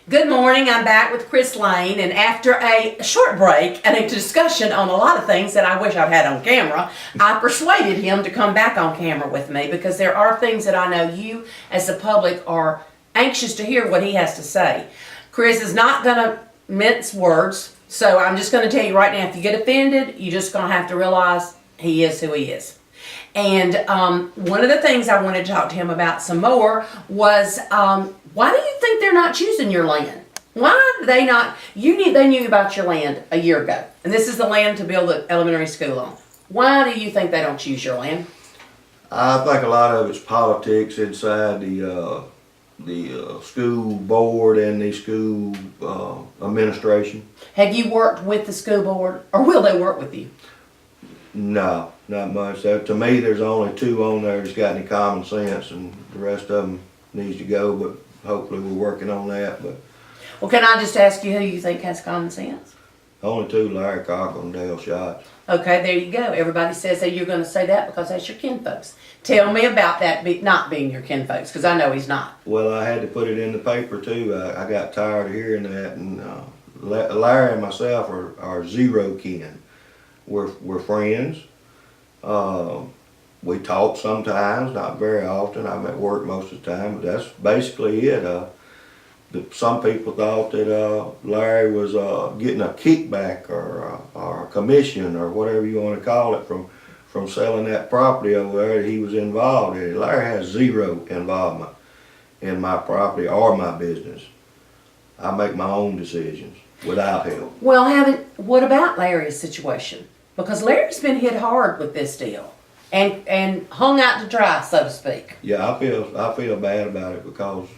Good morning, I'm back with Chris Lane, and after a short break and a discussion on a lot of things that I wish I'd had on camera, I persuaded him to come back on camera with me because there are things that I know you as the public are anxious to hear what he has to say. Chris is not going to mince words, so I'm just going to tell you right now, if you get offended, you're just going to have to realize he is who he is. And one of the things I wanted to talk to him about some more was why do you think they're not choosing your land? Why do they not? They knew about your land a year ago, and this is the land to build an elementary school on. Why do you think they don't choose your land? I think a lot of it's politics inside the school board and the school administration. Have you worked with the school board, or will they work with you? No, not much. To me, there's only two on there that's got any common sense, and the rest of them needs to go, but hopefully we're working on that. But Well, can I just ask you who you think has common sense? only two, Larry Cockle and Dale Schatz. Okay, there you go. Everybody says that you're going to say that because that's your kinfolks. Tell me about that not being your kinfolks, because I know he's not. Well, I had to put it in the paper too. I got tired of hearing that, and Larry and myself are zero kin. We're friends. We talk sometimes, not very often. I'm at work most of the time, but that's basically it. Some people thought that Larry was getting a kickback or a commission or whatever you want to call it from selling that property over there that he was involved in. Larry has zero involvement in my property or my business. I make my own decisions without help. Well, what about Larry's situation? Because Larry's been hit hard with this deal and hung out to dry, so to speak. Yeah, I feel bad about it because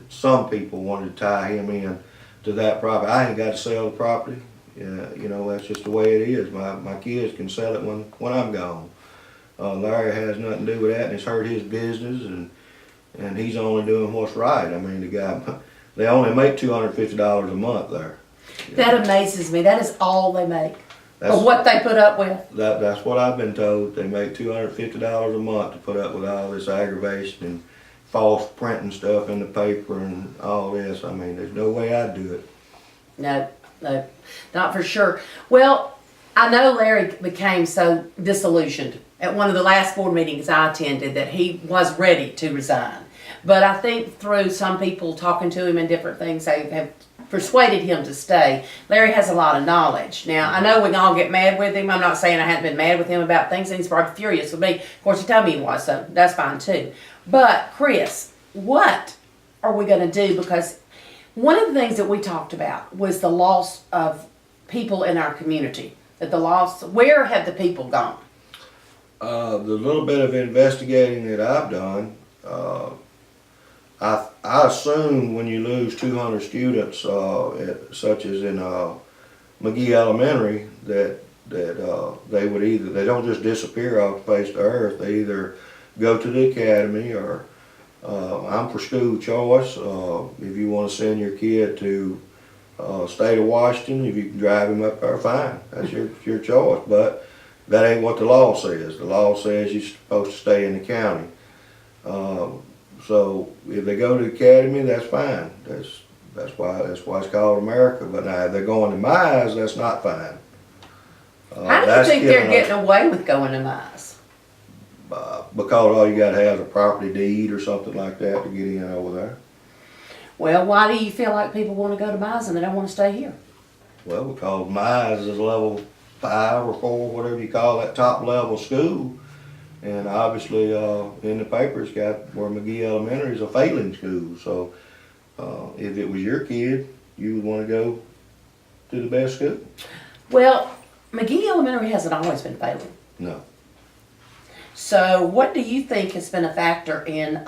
some people wanted to tie him in to that property. I ain't got to sell the property. You know, that's just the way it is. My kids can sell it when I'm gone. Larry has nothing to do with that, and it's hurt his business, and he's only doing what's right. I mean, the guy, they only make $250 a month there. That amazes me. That is all they make. For what they put up with. That's what I've been told. They make $250 a month to put up with all this aggravation and false printing stuff in the paper and all this. I mean, there's no way I'd do it. No, not for sure. Well, I know Larry became so disillusioned at one of the last board meetings I attended that he was ready to resign. But I think through some people talking to him and different things, they have persuaded him to stay. Larry has a lot of knowledge. Now, I know we can all get mad with him. I'm not saying I hadn't been mad with him about things, and he's probably furious with me. Of course, he told me he was, so that's fine too. But, Chris, what are we going to do? Because one of the things that we talked about was the loss of people in our community. Where have the people gone? The little bit of investigating that I've done, I assume when you lose 200 students, such as in Magee Elementary, that they don't just disappear off the face of the earth. They either go to the academy or I'm for school choice. If you want to send your kid to state of Washington, if you can drive him up there, fine. That's your choice. But that ain't what the law says. The law says you're supposed to stay in the county. So if they go to the academy, that's fine. That's why it's called America. But now if they're going to Mize, that's not fine. How do you think they're getting away with going to Mize? Because all you got to have is a property deed or something like that to get in over there. Well, why do you feel like people want to go to Mize and they don't want to stay here? Well, because Mize is level 5 or 4, whatever you call that top level school. And obviously, in the paper, it's got where Magee Elementary is a failing school. So, if it was your kid, you would want to go to the best school. Well, Magee Elementary hasn't always been failing. No. So, what do you think has been a factor in,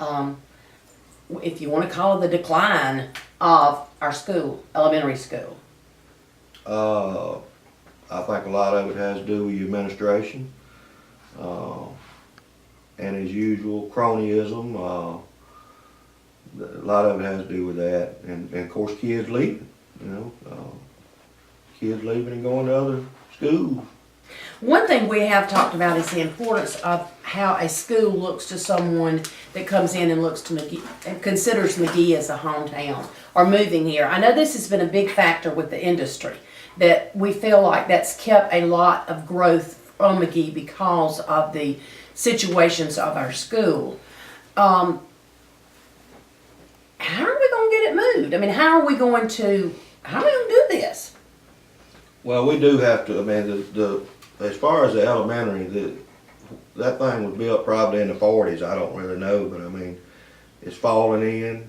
if you want to call it the decline of our school, elementary school? I think a lot of it has to do with your administration. And as usual, cronyism, a lot of it has to do with that, and of course kids leaving, kids leaving and going to other schools One thing we have talked about is the importance of how a school looks to someone that comes in and looks to McGee, and considers McGee as a hometown or moving here. I know this has been a big factor with the industry, that we feel like that's kept a lot of growth from McGee because of the situations of our school. How are we going to get it moved? I mean, how are we going to do this? Well, we do have to, I mean, as far as the elementary, that thing was built probably in the 40s. I don't really know, but I mean, it's falling in.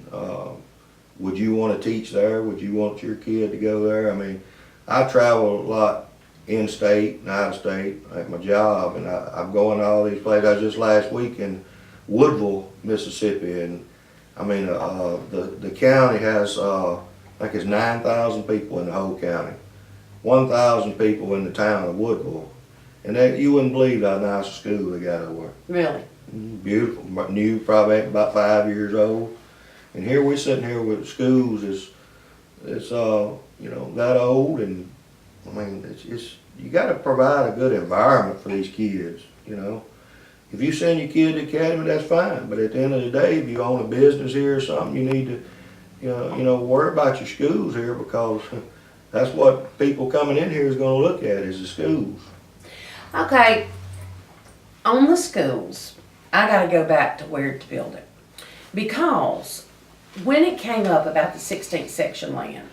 Would you want to teach there? Would you want your kid to go there? I mean, I travel a lot in-state and out-of-state at my job, and I'm going to all these places. I was just last week in Woodville, Mississippi, and I mean, the county has, I think it's 9,000 people in the whole county. 1,000 people in the town of Woodville. And you wouldn't believe how nice a school they got over Really? there. Beautiful, new, probably about 5 years old. And here we're sitting here with schools it's you know, that old, and I mean, it's you got to provide a good environment for these kids, you know. If you send your kid to the academy, that's fine. But at the end of the day, if you own a business here or something, you need to, you know, worry about your schools here, because that's what people coming in here is going to look at, is the schools. Okay, on the schools, I got to go back to where to build it. Because when it came up about the 16th section land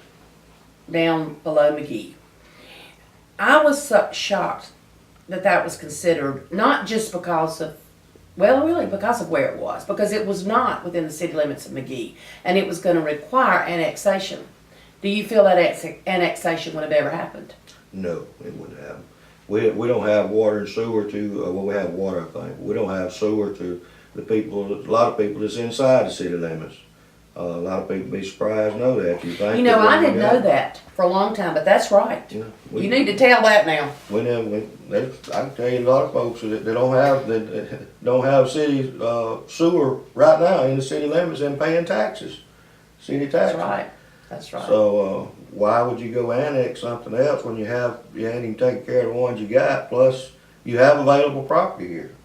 down below McGee, I was so shocked that that was considered, not just because of, well, really because of where it was, because it was not within the city limits of McGee, and it was going to require annexation. Do you feel that annexation would have ever happened? No, it wouldn't happen. We don't have water and sewer to, well, we have water, I think. We don't have sewer to the people, a lot of people that's inside the city limits. A lot of people be surprised to know that. You know, I didn't know that for a long time, but that's right. Yeah, You need to tell that now. I can tell you a lot of folks that don't have city sewer right now in the city limits and paying taxes, city taxes. That's right. That's right. So why would you go annex something else when you ain't even taking care of the ones you got? Plus, you have available property here.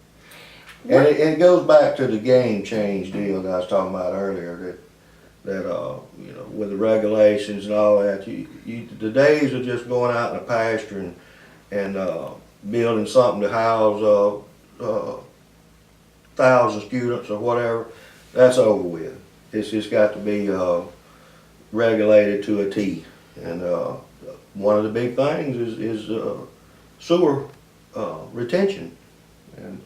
And it goes back to the game change deal that I was talking about earlier. That you know, with the regulations and all that, the days of just going out in the pasture and building something to house 1,000 students or whatever, that's over with. It's just got to be regulated to a T. And one of the big things is sewer retention. And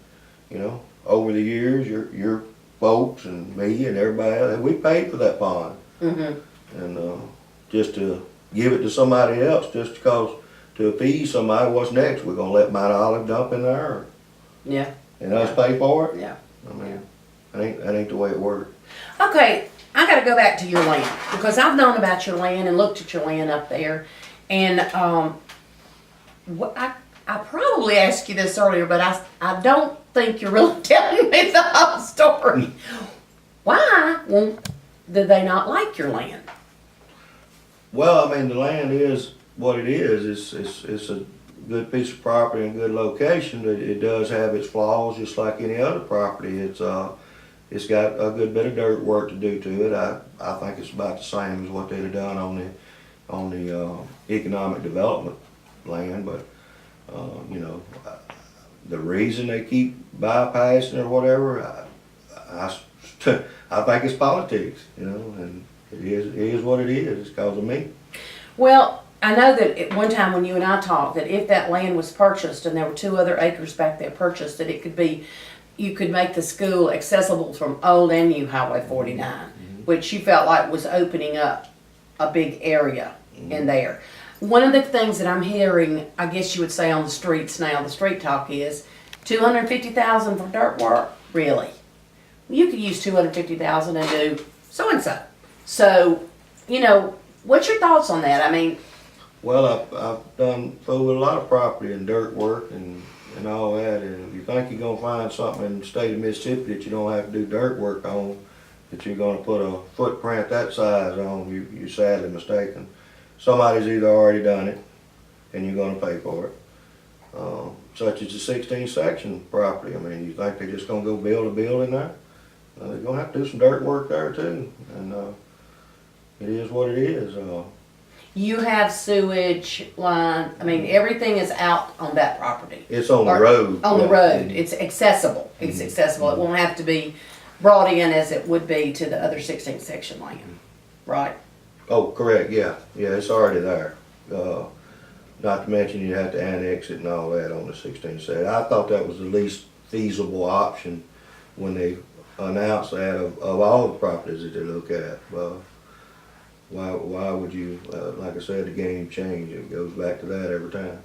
you know, over the years, your folks and me and everybody, we paid for that pond. Mm-hmm. And just to give it to somebody else, just because to appease somebody, what's next? We're gonna let Mount Olive dump in there? Yeah. And us pay for it? Yeah. I mean, that ain't the way it works. Okay, I got to go back to your land, because I've known about your land and looked at your land up there, and I probably asked you this earlier, but I don't think you're really telling me the whole story. Why did they not like your land? Well, I mean, the land is what it is. It's a good piece of property and good location, but it does have its flaws, just like any other property. It's got a good bit of dirt work to do to it. I think it's about the same as what they'd have done on the economic development land, but you know, the reason they keep bypassing or whatever, I think it's politics, you know, and it is what it is. It's because of me. Well, I know that at one time when you and I talked, that if that land was purchased and there were 2 other acres back there purchased, that it could be, you could make the school accessible from Old and New Highway 49, mm-hmm. which you felt like was opening up a big area mm-hmm. in there. One of the things that I'm hearing, I guess you would say on the streets now, the street talk is $250,000 for dirt work. Really? You could use $250,000 and do so and so. So, you know, what's your thoughts on that? I mean, well, I've done fooled with a lot of property and dirt work and all that. And if you think you're gonna find something in the state of Mississippi that you don't have to do dirt work on, that you're gonna put a footprint that size on, you're sadly mistaken. Somebody's either already done it, and you're gonna pay for it, such as the 16 section property. I mean, you think they're just gonna go build a building there? They're gonna have to do some dirt work there too, and it is what it is. You have sewage line, I mean, everything is out on that property. It's on the Or road. On the Yeah. road, it's accessible, it's accessible, it won't have to be brought in as it would be to the other 16 section land, right? Oh, correct, yeah, it's already there. Not to mention you'd have to annex it and all that on the 16 section. I thought that was the least feasible option when they announced that of all the properties that they look at. Why would you, like I said, the game change, it goes back to that every time.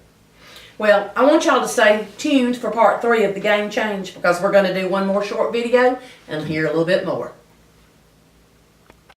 Well, I want y'all to stay tuned for part 3 of the game change because we're gonna do one more short video and hear a little bit more.